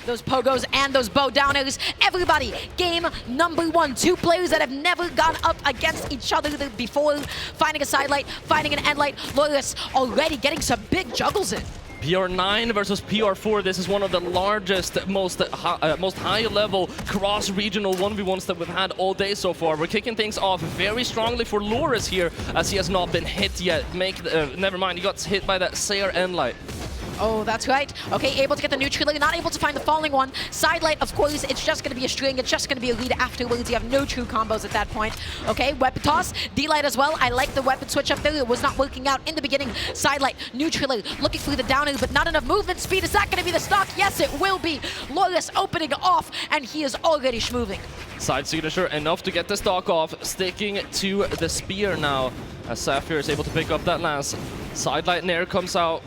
those pogos and those bow downers. Everybody, game number 1. 2 players that have never gone up against each other before. Finding a side light, finding an end light. Loris already getting some big juggles in. PR9 versus PR4. This is one of the largest, most high-level cross-regional 1v1s that we've had all day so far. We're kicking things off very strongly for Loris here, as he has not been hit yet. Never mind, he got hit by that Sayer end light. Oh, that's right. Okay, able to get the neutral, not able to find the falling one. Side light, of course, it's just going to be a string. It's just going to be a lead afterwards. You have no true combos at that point. Okay, weapon toss, D-light as well. I like the weapon switch up there. It was not working out in the beginning. Side light, neutral, looking through the downer, but not enough movement speed. Is that going to be the stock? Yes, it will be. Loris opening off, and he is already schmoving. Side signature enough to get the stock off. Sticking to the spear now, as Saphir is able to pick up that lance. Side light Nair comes out.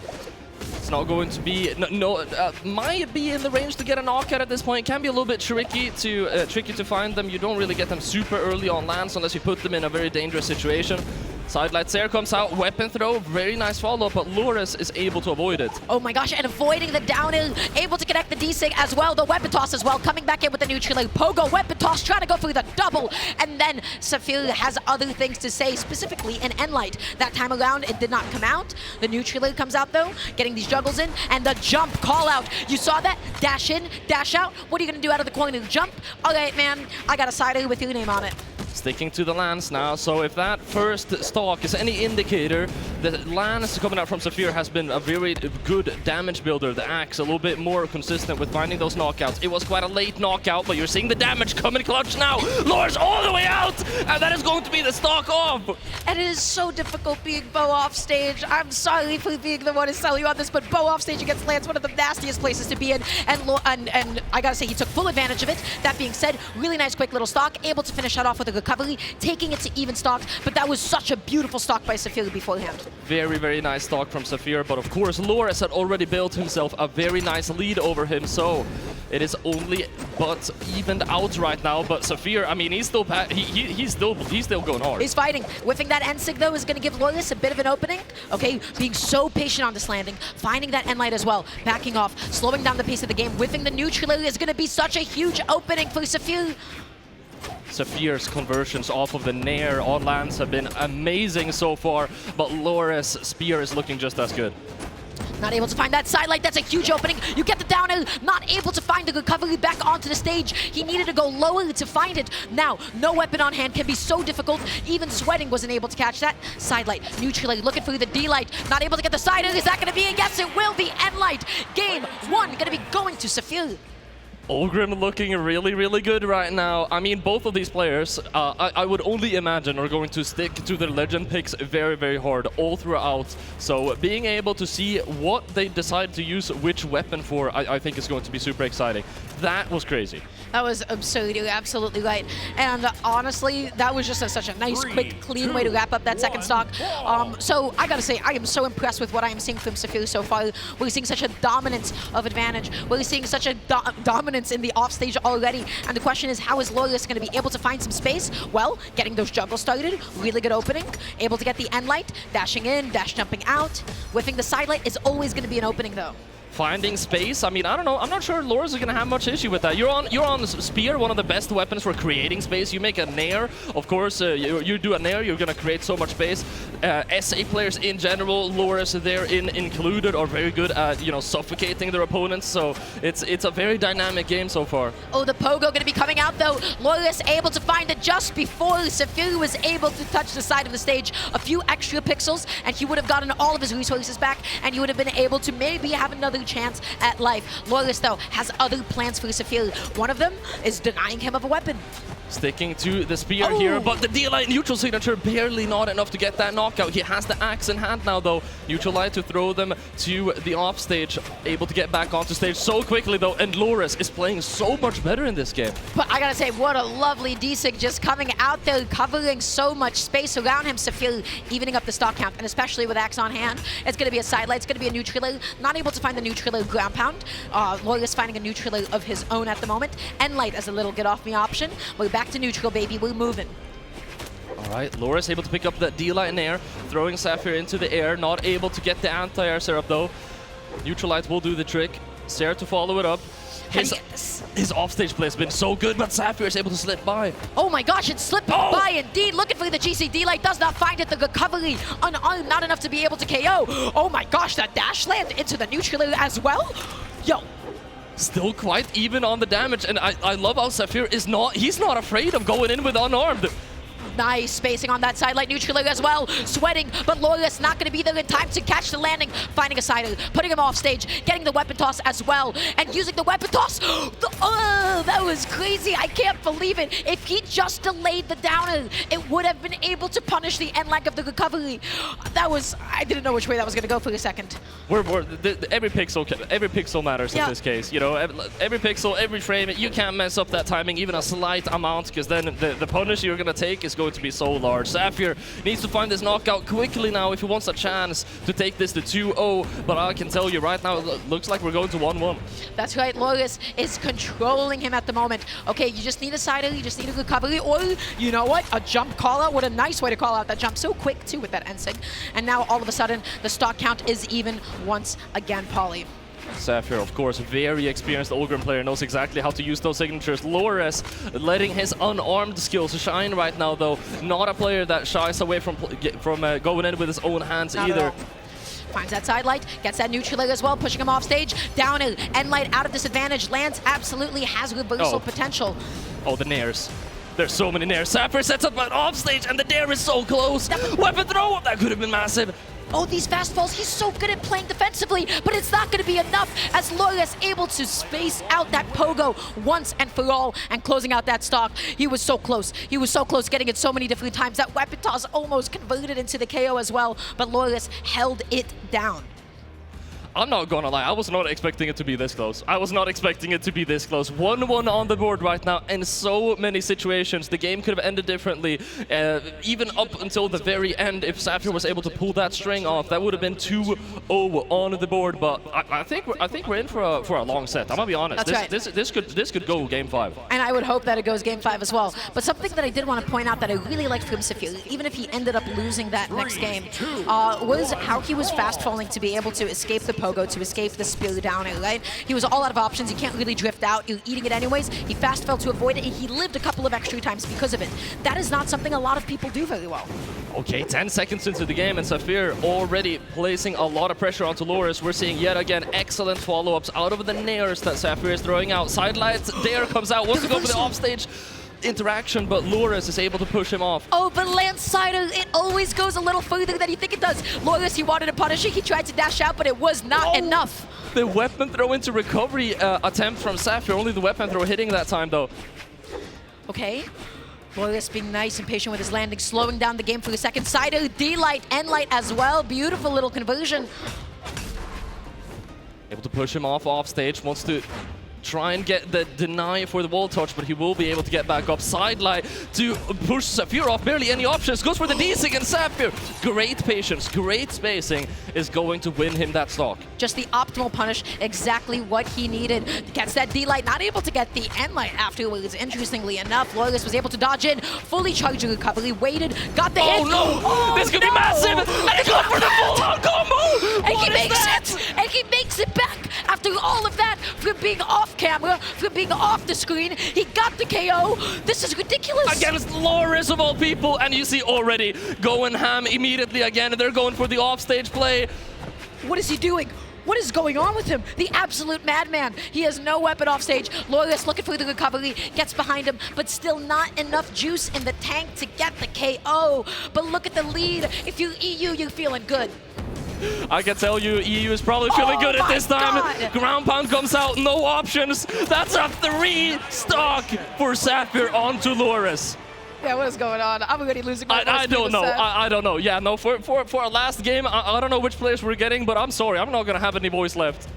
It's not going to be might be in the range to get a knockout at this point. It can be a little bit tricky to find them. You don't really get them super early on lands unless you put them in a very dangerous situation. Side light Sayer comes out, weapon throw, very nice follow-up, but Loris is able to avoid it. Oh my gosh, and avoiding the down air, able to connect the D-Sig as well, the weapon toss as well, coming back in with the neutral. Pogo, weapon toss, trying to go through the double, and then Saphir has other things to say, specifically an end light. That time around, it did not come out. The neutral comes out though, getting these juggles in, and the jump call out. You saw that? Dash in, dash out. What are you gonna do out of the corner? Jump? All right, man, I got a side A with your name on it. Sticking to the lance now, so if that first stock is any indicator, the lance coming out from Saphir has been a very good damage builder. The axe a little bit more consistent with finding those knockouts. It was quite a late knockout, but you're seeing the damage coming clutch now. Loris all the way out, and that is going to be the stock off. And it is so difficult being Bo off stage. I'm sorry for being the one to sell you on this, but Bo off stage against Lance, one of the nastiest places to be in, and I gotta say, he took full advantage of it. That being said, really nice quick little stock, able to finish that off with a recovery, taking it to even stock, but that was such a beautiful stock by Saphir beforehand. Very, very nice stock from Saphir, but of course Loris had already built himself a very nice lead over him, so it is only but evened out right now. But Saphir, I mean, he's still he's still going hard. He's fighting. Whiffing that end-sig though is going to give Loris a bit of an opening. Okay, being so patient on this landing, finding that end light as well, backing off, slowing down the pace of the game. Whiffing the neutral is going to be such a huge opening for Saphir. Saphir's conversions off of the Nair on lands have been amazing so far, but Loris' spear is looking just as good. Not able to find that side light, that's a huge opening. You get the down air, not able to find the recovery back onto the stage. He needed to go lower to find it. Now, no weapon on hand can be so difficult. Even Sweating wasn't able to catch that. Side light, neutral, looking for the D light. Not able to get the side air. Is that going to be a yes? It will be. End light. Game 1 going to be going to Saphir. Olgrim looking really, really good right now. I mean, both of these players, I would only imagine, are going to stick to their legend picks very, very hard all throughout. So being able to see what they decide to use which weapon for, I think is going to be super exciting. That was crazy. That was absurd. You're absolutely right. And honestly, that was just such a nice, quick, clean way to wrap up that second stock. So I gotta say, I am so impressed with what I am seeing from Saphir so far. We're seeing such a dominance of advantage. We're seeing such a dominance in the offstage already. And the question is, how is Loris going to be able to find some space? Well, getting those juggles started, really good opening. Able to get the end light, dashing in, dash jumping out. Whiffing the side light is always going to be an opening though. Finding space, I mean, I don't know. I'm not sure Loris is going to have much issue with that. You're on the Spear, one of the best weapons for creating space. You make a Nair, of course, you do a Nair, you're going to create so much space. SA players in general, Loris therein included, are very good at, you know, suffocating their opponents. So it's a very dynamic game so far. Oh, the Pogo going to be coming out though. Loris able to find it just before Saphir was able to touch the side of the stage. A few extra pixels, and he would have gotten all of his resources back, and he would have been able to maybe have another chance at life. Loris though has other plans for Saphir. One of them is denying him of a weapon. Sticking to the spear here, but the D-Light neutral signature barely not enough to get that knockout. He has the axe in hand now though. Neutral light to throw them to the off stage. Able to get back onto stage so quickly though, and Loris is playing so much better in this game. But I gotta say, what a lovely D-Sig just coming out there, covering so much space around him. Saphir evening up the stock count, and especially with axe on hand, it's gonna be a side light, it's gonna be a neutral, not able to find the neutral ground pound. Loris finding a neutral of his own at the moment. End light as a little get off me option. We're back to neutral, baby. We're moving. All right, Loris able to pick up that D-Light in air, throwing Saphir into the air, not able to get the anti-air syrup though. Neutral light will do the trick. Sayer to follow it up. His offstage play has been so good, but Saphir is able to slip by. Oh my gosh, it's slipping by indeed. Looking for the GC. D-Light does not find it. The recovery, not enough to be able to KO. Oh my gosh, that dash land into the neutral as well. Yo. Still quite even on the damage, and I love how Saphir he's not afraid of going in with unarmed. Nice spacing on that side, like neutral as well. Sweating, but Loyalist not going to be there in time to catch the landing. Finding a side, putting him off stage, getting the weapon toss as well, and using the weapon toss. Oh, that was crazy. I can't believe it. If he just delayed the downer, it would have been able to punish the end lag of the recovery. I didn't know which way that was going to go for a second. Every pixel matters in this case. You know, every pixel, every frame, you can't mess up that timing, even a slight amount, because then the punish you're going to take is going to be so large. Saphir needs to find this knockout quickly now if he wants a chance to take this to 2-0, but I can tell you right now, it looks like we're going to 1-1. That's right, Loris is controlling him at the moment. Okay, you just need a side, you just need a recovery, or you know what, a jump call out. What a nice way to call out that jump so quick too with that NSIG. And now all of a sudden, the stock count is even once again, Polly. Saphir, of course, very experienced Ulgrim player, knows exactly how to use those signatures. Lores letting his unarmed skills shine right now, though. Not a player that shies away from going in with his own hands either. Finds that side light, gets that neutral as well, pushing him off stage. Down and light out of disadvantage. Lance absolutely has reversal potential. Oh, the nairs. There's so many nairs. Saphir sets up an off stage, and the nair is so close. Weapon throw, that could have been massive. Oh, these fast falls, he's so good at playing defensively, but it's not going to be enough as Loris able to space out that pogo once and for all and closing out that stock. He was so close. He was so close, getting it so many different times. That weapon toss almost converted into the KO as well, but Loris held it down. I'm not gonna lie, I was not expecting it to be this close. I was not expecting it to be this close. 1-1 on the board right now in so many situations. The game could have ended differently, even up until the very end. If Saphir was able to pull that string off, that would have been 2-0 on the board. But I think we're in for a long set. I'm gonna be honest. This could go game 5. And I would hope that it goes game 5 as well. But something that I did want to point out that I really liked from Saphir, even if he ended up losing that next game, was how he was fast falling to be able to escape the pogo, to escape the spear downer, right? He was all out of options. You can't really drift out. You're eating it anyways. He fast fell to avoid it, and he lived a couple of extra times because of it. That is not something a lot of people do very well. Okay, 10 seconds into the game, and Saphir already placing a lot of pressure onto Loris. We're seeing yet again excellent follow-ups out of the nairs that Saphir is throwing out. Sidelights, Dare comes out, wants to go for the offstage interaction, but Loris is able to push him off. Oh, but Lance Sider, it always goes a little further than you think it does. Loris, he wanted to punish it. He tried to dash out, but it was not enough. The weapon throw into recovery attempt from Saphir. Only the weapon throw hitting that time, though. Okay. Loris being nice and patient with his landing, slowing down the game for a second. Sider, D-Light, N-Light as well. Beautiful little conversion. Able to push him off stage. Wants to try and get the deny for the wall touch, but he will be able to get back up. Sidelight to push Saphir off, barely any options. Goes for the D-Sig, and Saphir, great patience, great spacing, is going to win him that stock. Just the optimal punish, exactly what he needed. Gets that D-Light, not able to get the N-Light afterwards. Interestingly enough, Loyalist was able to dodge in, fully charge the recovery, waited, got the hit. Oh no! This could be massive! And he goes for the full-on combo! And he makes it! And he makes it back after all of that from being off camera, from being off the screen. He got the KO. This is ridiculous. Against Loris of all people, and you see already going ham immediately again. They're going for the offstage play. What is he doing? What is going on with him? The absolute madman. He has no weapon off stage. Loris looking for the recovery, gets behind him, but still not enough juice in the tank to get the KO. But look at the lead. If you're EU, you're feeling good. I can tell you, EU is probably feeling good at this time. God. Ground pound comes out, no options. That's a 3 stock for Saphir onto Loris. Yeah, what is going on? I'm already losing my voice. I don't know. I don't know. Yeah, no, for our last game, I don't know which players we're getting, but I'm sorry. I'm not going to have any voice left.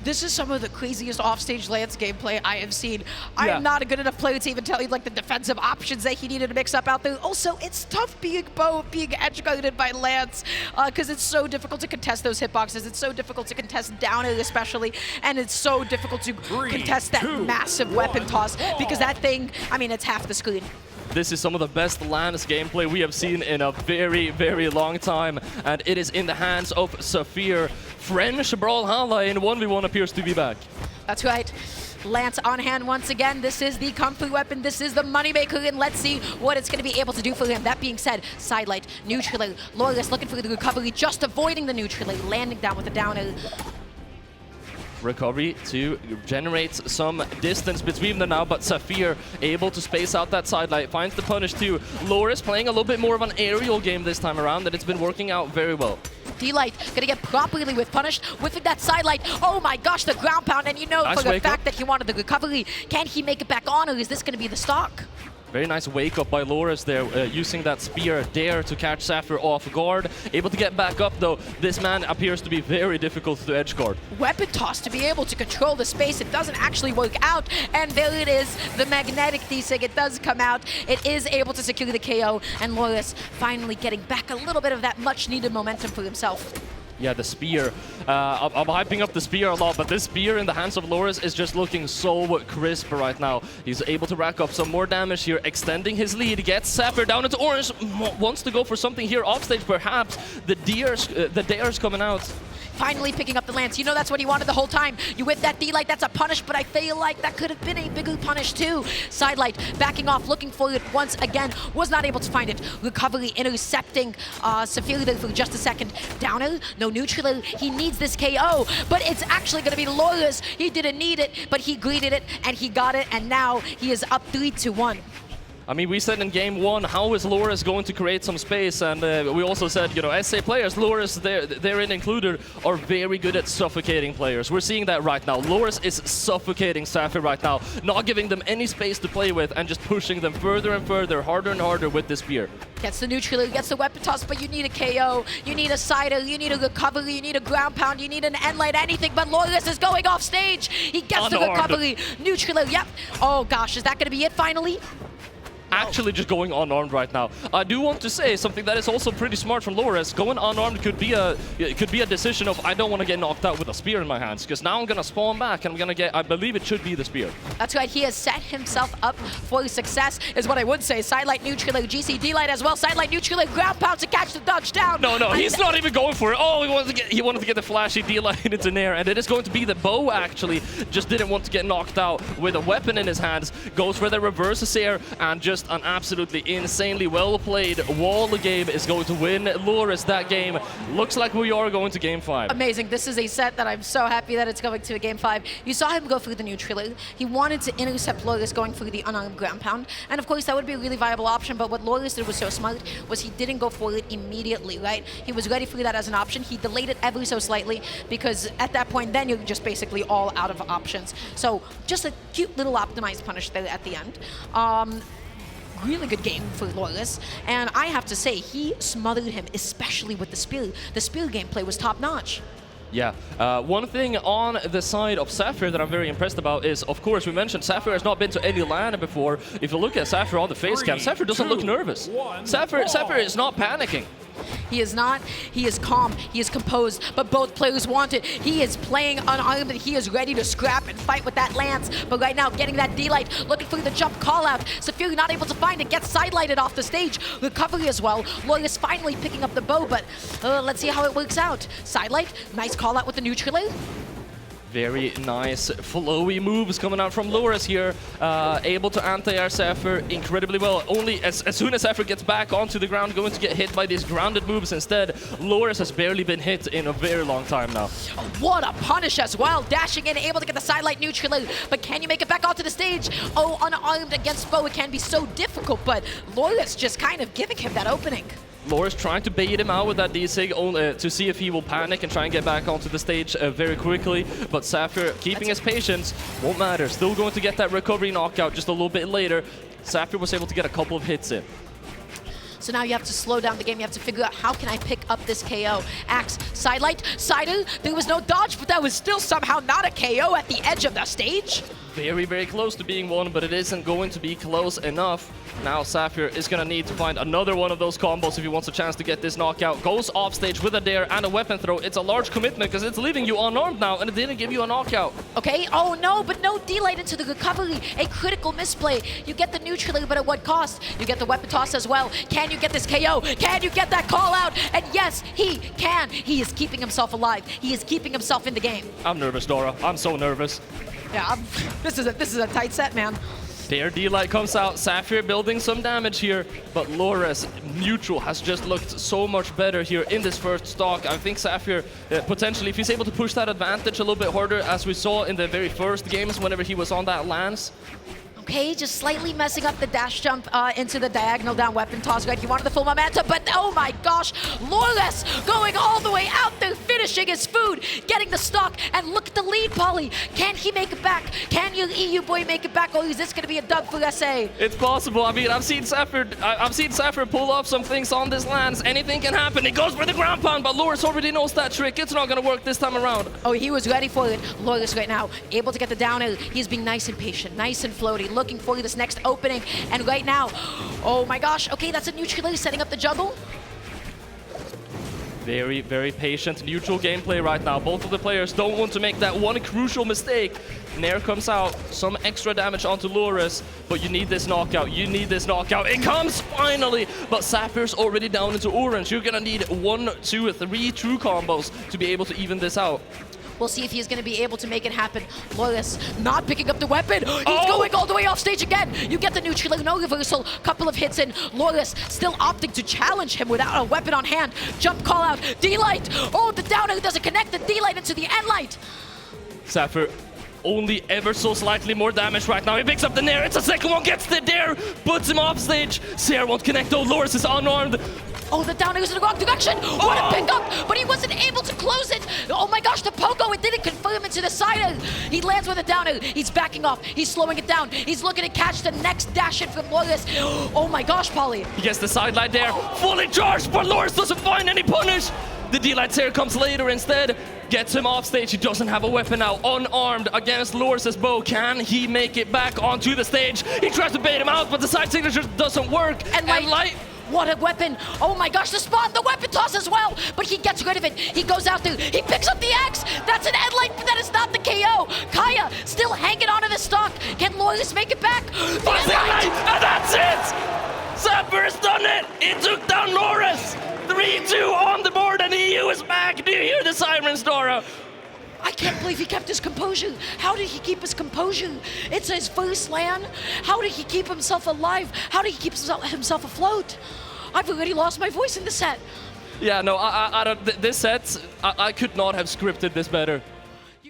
This is some of the craziest offstage Lance gameplay I have seen. I am not a good enough player to even tell you like the defensive options that he needed to mix up out there. Also, it's tough being edge-guarded by Lance because it's so difficult to contest those hitboxes. It's so difficult to contest down air especially, and it's so difficult to contest that massive weapon toss because that thing, I mean, it's half the screen. This is some of the best LAN's gameplay we have seen in a very, very long time, and it is in the hands of Saphir. French Brawlhalla in 1v1 appears to be back. That's right. Lance on hand once again. This is the comfort weapon. This is the moneymaker, and let's see what it's going to be able to do for him. That being said, sidelight, neutral, Loyalist looking for the recovery, just avoiding the neutral, landing down with a downer. Recovery to generate some distance between them now, but Saphir able to space out that sidelight, finds the punish too. Loris playing a little bit more of an aerial game this time around, and it's been working out very well. D-Light gonna get properly with punished, whiffing that sidelight. Oh my gosh, the ground pound, and you know nice for the fact that he wanted the recovery. Can he make it back on, or is this gonna be the stock? Very nice wake up by Loris there, using that spear dare to catch Saphir off guard. Able to get back up though. This man appears to be very difficult to edge guard. Weapon toss to be able to control the space. It doesn't actually work out. And there it is, the magnetic desig. It does come out. It is able to secure the KO. And Loris finally getting back a little bit of that much needed momentum for himself. Yeah, the spear. I'm hyping up the spear a lot, but this spear in the hands of Loris is just looking so crisp right now. He's able to rack up some more damage here, extending his lead, gets Saphir down into orange, wants to go for something here offstage, perhaps. The dare's coming out. Finally picking up the lance. You know that's what he wanted the whole time. You whip that D-Light, that's a punish, but I feel like that could have been a bigger punish too. Sidelight backing off, looking for it once again, was not able to find it. Recovery intercepting Saphir there for just a second. Downer, no neutral, he needs this KO, but it's actually gonna be Loris. He didn't need it, but he greeted it and he got it, and now he is up 3-1. I mean, we said in game one, how is Loris going to create some space? And we also said, you know, SA players, Loris, therein included, are very good at suffocating players. We're seeing that right now. Loris is suffocating Saphir right now, not giving them any space to play with and just pushing them further and further, harder and harder with this spear. Gets the neutral, gets the weapon toss, but you need a KO, you need a cider, you need a recovery, you need a ground pound, you need an end light, anything, but Loris is going off stage. He gets the recovery, neutral, yep. Oh gosh, is that gonna be it finally? Actually just going unarmed right now. I do want to say something that is also pretty smart from Loris. Going unarmed could be a decision of, I don't want to get knocked out with a spear in my hands, because now I'm going to spawn back and I'm going to get, I believe it should be the spear. That's right, he has set himself up for success, is what I would say. Sidelight neutral, GC D-Light as well. Sidelight neutral, ground pound to catch the dodge down. No, he's not even going for it. Oh, he wanted to get the flashy D-Light into nair, and it is going to be the bow actually. Just didn't want to get knocked out with a weapon in his hands. Goes for the reverse here, and just an absolutely insanely well-played wall game is going to win Loris that game. Looks like we are going to game 5. Amazing. This is a set that I'm so happy that it's going to a game 5. You saw him go through the neutral. He wanted to intercept Loris going through the unarmed ground pound. And of course, that would be a really viable option. But what Loris did was so smart was he didn't go for it immediately, right? He was ready for that as an option. He delayed it ever so slightly because at that point, then you're just basically all out of options. So just a cute little optimized punish there at the end. Really good game for Loris, and I have to say, he smothered him, especially with the spear. The spear gameplay was top-notch. Yeah, one thing on the side of Saphir that I'm very impressed about is, of course, we mentioned Saphir has not been to any LAN before. If you look at Saphir on the face cam, Saphir doesn't look nervous. Saphir is not panicking. He is not. He is calm. He is composed. But both players want it. He is playing unarmed, and he is ready to scrap and fight with that lance. But right now, getting that D-Light, looking for the jump call-out. Saphir not able to find it. Gets sidelighted off the stage. Recovery as well. Loyalist finally picking up the bow, but let's see how it works out. Sidelight, nice call-out with the neutral. Very nice flowy moves coming out from Loris here. Able to anti-air Saphir incredibly well. Only as soon as Saphir gets back onto the ground, going to get hit by these grounded moves instead. Loris has barely been hit in a very long time now. What a punish as well. Dashing in, able to get the sidelight neutral. But can you make it back onto the stage? Oh, unarmed against bow, it can be so difficult, but Loris just kind of giving him that opening. Loris trying to bait him out with that D-Sig to see if he will panic and try and get back onto the stage very quickly. But Saphir keeping his patience, won't matter. Still going to get that recovery knockout just a little bit later. Saphir was able to get a couple of hits in. So now you have to slow down the game. You have to figure out, how can I pick up this KO? Axe, sidelight, cider. There was no dodge, but that was still somehow not a KO at the edge of the stage. Very, very close to being one, but it isn't going to be close enough. Now Saphir is going to need to find another one of those combos if he wants a chance to get this knockout. Goes off stage with a dare and a weapon throw. It's a large commitment because it's leaving you unarmed now, and it didn't give you a knockout. Okay, oh no, but no D-Light into the recovery. A critical misplay. You get the neutral, but at what cost? You get the weapon toss as well. Can you get this KO? Can you get that call out? And yes, he can. He is keeping himself alive. He is keeping himself in the game. I'm nervous, Dora. I'm so nervous. Yeah, this is a tight set, man. Their D-Light comes out, Saphir building some damage here, but Loris, neutral, has just looked so much better here in this first stock. I think Saphir, potentially, if he's able to push that advantage a little bit harder, as we saw in the very first games whenever he was on that lance. Okay, just slightly messing up the dash jump into the diagonal down weapon toss. Right, he wanted the full momentum, but oh my gosh, Loris going all the way out there, finishing his food, getting the stock, and look at the lead, Polly. Can he make it back? Can your EU boy make it back, or is this going to be a dub for SA? It's possible. I mean, I've seen Saphir pull off some things on this lance. Anything can happen. He goes for the ground pound, but Loris already knows that trick. It's not going to work this time around. Oh, he was ready for it. Loris right now, able to get the down air. He's being nice and patient, nice and floaty, looking for this next opening, and right now, oh my gosh, okay, that's a neutral setting up the juggle. Very, very patient, neutral gameplay right now. Both of the players don't want to make that one crucial mistake. Nair comes out, some extra damage onto Loris, but you need this knockout, you need this knockout. It comes finally, but Saphir's already down into orange. You're gonna need 1, 2, 3 true combos to be able to even this out. We'll see if he's going to be able to make it happen. Loris not picking up the weapon. He's going all the way off stage again. You get the neutral, no reversal. Couple of hits in. Loris still opting to challenge him without a weapon on hand. Jump call out. D-Light. Oh, the down air doesn't connect the D-Light into the N-Light. Saphir only ever so slightly more damage right now. He picks up the Nair. It's a second one. Gets the Dare. Puts him off stage. Sair won't connect though. Loris is unarmed. Oh, the down air is in the wrong direction. What a pickup, but he wasn't able to close it. Oh my gosh, the pogo, it didn't confirm into the side air. He lands with a down air. He's backing off. He's slowing it down. He's looking to catch the next dash in from Loris. Oh my gosh, Polly. He gets the sideline there. Fully charged, but Loris doesn't find any punish. The D-Light Sair comes later instead. Gets him off stage. He doesn't have a weapon now. Unarmed against Loris's bow. Can he make it back onto the stage? He tries to bait him out, but the side signature doesn't work. And Light. What a weapon. Oh my gosh, the spawn, the weapon toss as well. But he gets rid of it. He goes out there. He picks up the axe. That's an N-Light, but that is not the KO. Kaya still hanging onto the stock. Can Loris make it back? The N-Light! And that's it! Saphir has done it! He took down Loris! 3-2 on the board, and EU is back. Do you hear the sirens, Dora? I can't believe he kept his composure. How did he keep his composure? It's his first LAN. How did he keep himself alive? How did he keep himself afloat? I've already lost my voice in the set. Yeah, no, I don't, this set, I could not have scripted this better.